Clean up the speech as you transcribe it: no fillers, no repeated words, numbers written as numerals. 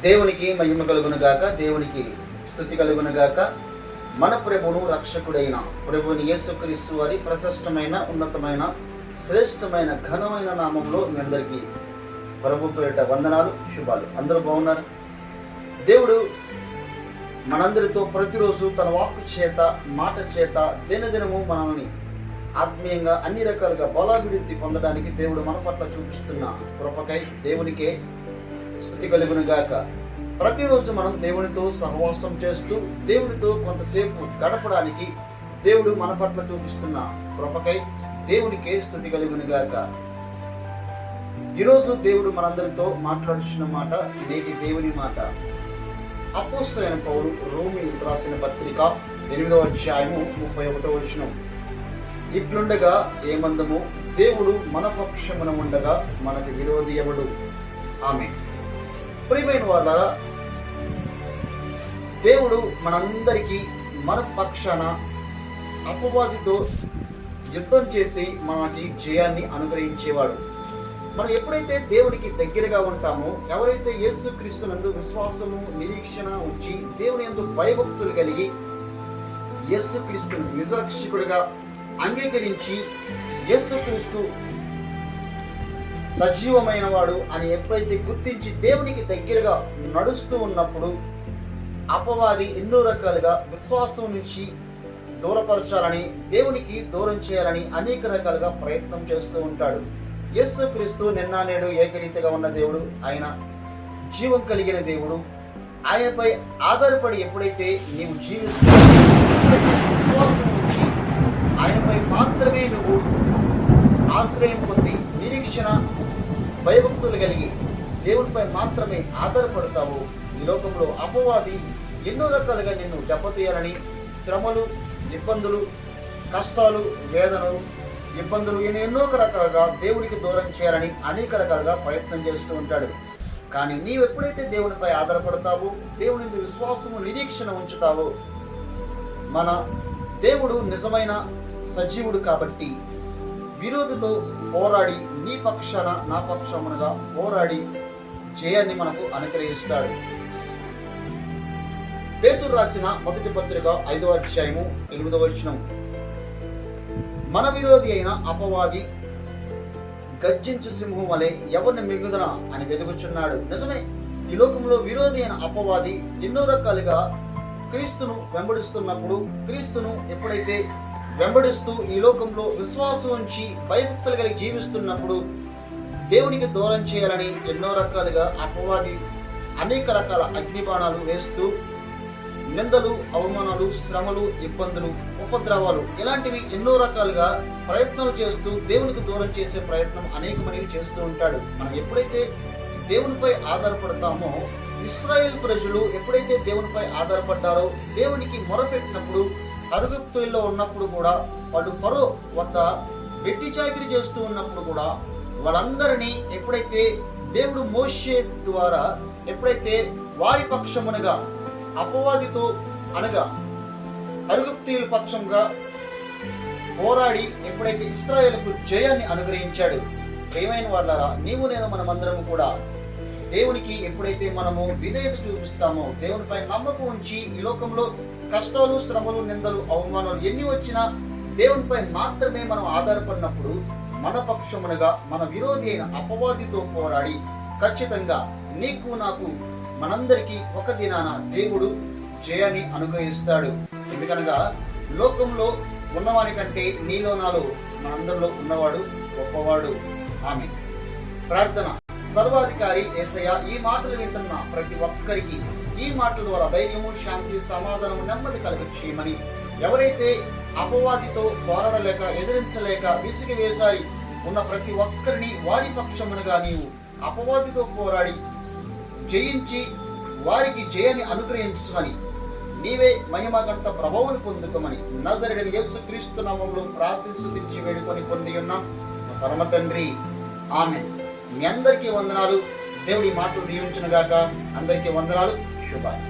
దేవునికి మహిమ కలుగునుగాక, దేవునికి స్తుతి కలుగునుగాక. మన ప్రభువును రక్షకుడైన ప్రభువుని యేసుక్రీస్తు వారి ప్రశస్తమైన, ఉన్నతమైన, శ్రేష్టమైన, ఘనమైన నామంలో మీ అందరికీ ప్రభు పేరిట వందనాలు, శుభాలు. అందరూ బాగున్నారు? దేవుడు మనందరితో ప్రతిరోజు తన వాక్కు చేత, మాట చేత దినదినము మనల్ని ఆత్మీయంగా అన్ని రకాలుగా బలాభివృద్ధి పొందడానికి దేవుడు మన పట్ల చూపిస్తున్న కృపకై దేవునికే స్తుతి కలుగునుగాక. ప్రతిరోజు మనం దేవునితో సహవాసం చేస్తూ దేవునితో కొంతసేపు గడపడానికి దేవుడు మన పట్ల చూపిస్తున్న కృపకై దేవునికే స్తుతి కలుగునుగాక. ఈరోజు దేవుడు మనందరితో మాట్లాడుతున్న మాట, నేటి దేవుని మాట. అపోస్తలుడైన పౌలు రోమీయులకు రాసిన పత్రిక 8వ అధ్యాయము 31వ వచనం. ఇట్లుండగా ఏమందము, దేవుడు మన పక్షమున ఉండగా మనకు విరోధి ఎవడు? ఆమేన్. ప్రియమైన వాళ్ళారా, దేవుడు మనందరికీ మన పక్షాన అపవాదితో యుద్ధం చేసి మనకి జయాన్ని అనుగ్రహించేవాడు. మనం ఎప్పుడైతే దేవుడికి దగ్గరగా ఉంటామో, ఎవరైతే యేసుక్రీస్తునందు విశ్వాసము, నిరీక్షణ ఉంచి దేవుని యందు భయభక్తులు కలిగి యేసుక్రీస్తును నిజరక్షకుడిగా అంగీకరించి యేసుక్రీస్తు సజీవమైన వాడు అని ఎప్పుడైతే గుర్తించి దేవునికి దగ్గరగా నడుస్తూ ఉన్నప్పుడు అపవాది ఎన్నో రకాలుగా విశ్వాసం నుంచి దూరపరచాలని, దేవునికి దూరం చేయాలని అనేక రకాలుగా ప్రయత్నం చేస్తూ ఉంటాడు. యేసుక్రీస్తు నిన్న నేడు ఏకరీతిగా ఉన్న దేవుడు, ఆయన జీవం కలిగిన దేవుడు. ఆయనపై ఆధారపడి ఎప్పుడైతే నీవు జీవిస్తున్నావు, విశ్వాసం నుంచి ఆయనపై మాత్రమే నువ్వు ఆశ్రయం పొంది నిరీక్షణ, భయభక్తులు కలిగి దేవునిపై మాత్రమే ఆధారపడతావు, ఈ లోకంలో అపవాది ఎన్నో రకాలుగా నిన్ను దెబ్బతీయాలని, శ్రమలు, ఇబ్బందులు, కష్టాలు, వేదనలు, ఇబ్బందులు ఎన్నో రకాలుగా దేవునికి దూరం చేయాలని అనేక రకాలుగా ప్రయత్నం చేస్తూ ఉంటాడు. కానీ నీవు ఎప్పుడైతే దేవునిపై ఆధారపడతావో, దేవుని విశ్వాసము, నిరీక్షణ ఉంచుతావో, మన దేవుడు నిజమైన సజీవుడు కాబట్టి విరోధితో పోరాడి నీ పక్షాన, నా పక్షమునగా పోరాడి జయాన్ని మనకు అనుగ్రహిస్తాడు. పేతురు రాసిన మొదటి పత్రిక 5వ అధ్యాయము 8వ వచనం. మన విరోధి అయిన అపవాది గర్జించు సింహం వలె ఎవరిని మిగుదన అని వెతుకుచున్నాడు. నిజమే, ఈ లోకంలో విరోధి అయిన అపవాది ఎన్నో రకాలుగా క్రీస్తును వెంబడిస్తున్నప్పుడు, క్రీస్తును ఎప్పుడైతే వెంబడిస్తూ ఈ లోకంలో విశ్వాసం ఉంచి భయభక్తులు కలిగి జీవిస్తున్నప్పుడు దేవునికి దూరం చేయాలని ఎన్నో రకాలుగా అపవాది అనేక రకాల అగ్నిబాణాలు వేస్తూ నిందలు, అవమానాలు, శ్రమలు, ఇబ్బందులు, ఉపద్రవాలు ఇలాంటివి ఎన్నో రకాలుగా ప్రయత్నాలు చేస్తూ దేవునికి దూరం చేసే ప్రయత్నం అనేకమనేవి చేస్తూ ఉంటాడు. మనం ఎప్పుడైతే దేవునిపై ఆధారపడతామో, ఇశ్రాయేల్ ప్రజలు ఎప్పుడైతే దేవునిపై ఆధారపడ్డారో, దేవునికి మొరపెట్టినప్పుడు, ఐగుప్తులో ఉన్నప్పుడు కూడా, వాళ్ళు ఫరో వద్ద వెట్టి చాకిరీ చేస్తూ ఉన్నప్పుడు కూడా వాళ్ళందరినీ ఎప్పుడైతే దేవుడు మోషే ద్వారా ఎప్పుడైతే వారి పక్షమునగా అపవాదితో అనగా ఐగుప్తీయుల పక్షంగా పోరాడి ఎప్పుడైతే ఇశ్రాయేలుకు జయాన్ని అనుగ్రహించాడు. ప్రియమైన వాళ్ళారా, నీవు నేను మనమందరము కూడా దేవునికి ఎప్పుడైతే మనము విధేయత చూపిస్తామో, దేవునిపై నమ్మకం ఉంచి ఈ లోకంలో కష్టాలు, శ్రమలు, నిందలు, అవమానాలు ఎన్ని వచ్చినా దేవునిపై మాత్రమే మనం ఆధారపడినప్పుడు మన పక్షమునగా మన విరోధి అయిన అపవాదితో పోరాడి ఖచ్చితంగా నీకు, నాకు, మనందరికీ ఒక దినాన దేవుడు జయాన్ని అనుగ్రహిస్తాడు. ఎందుకనగా లోకంలో ఉన్నవాని కంటే నీలో, నాలో, మనందరిలో ఉన్నవాడు గొప్పవాడు. ఆమేన్. ప్రార్థన. సర్వాధికారి యేసయ్య, ఈ మాటలు వింటున్న ప్రతి ఒక్కరికి ఈ మాటల ద్వారా ధైర్యము, శాంతి, సమాధానము, నెమ్మది కలిగించేయమని, ఎవరైతే అపవాదితో పోరాడలేక, ఎదిరించలేక, విసిగి వేసారి ఉన్న ప్రతి ఒక్కరిని వారి పక్షమునుగా నీవు అపవాదితో పోరాడి జయించి వారికి జయాన్ని అనుగ్రహించమని, నీవే మహిమ ఘనత ప్రభావం పొందుకోమని నజరేయుడైన యేసుక్రీస్తు నామములో ప్రార్థించి స్తుతించి వేడుకొని పొంది ఉన్నాం పరమ తండ్రి. ఆమేన్. మీ అందరికీ వందనాలు. దేవుడి మాటలు దీవించును గాక. అందరికీ వందనాలు, శుభాలు.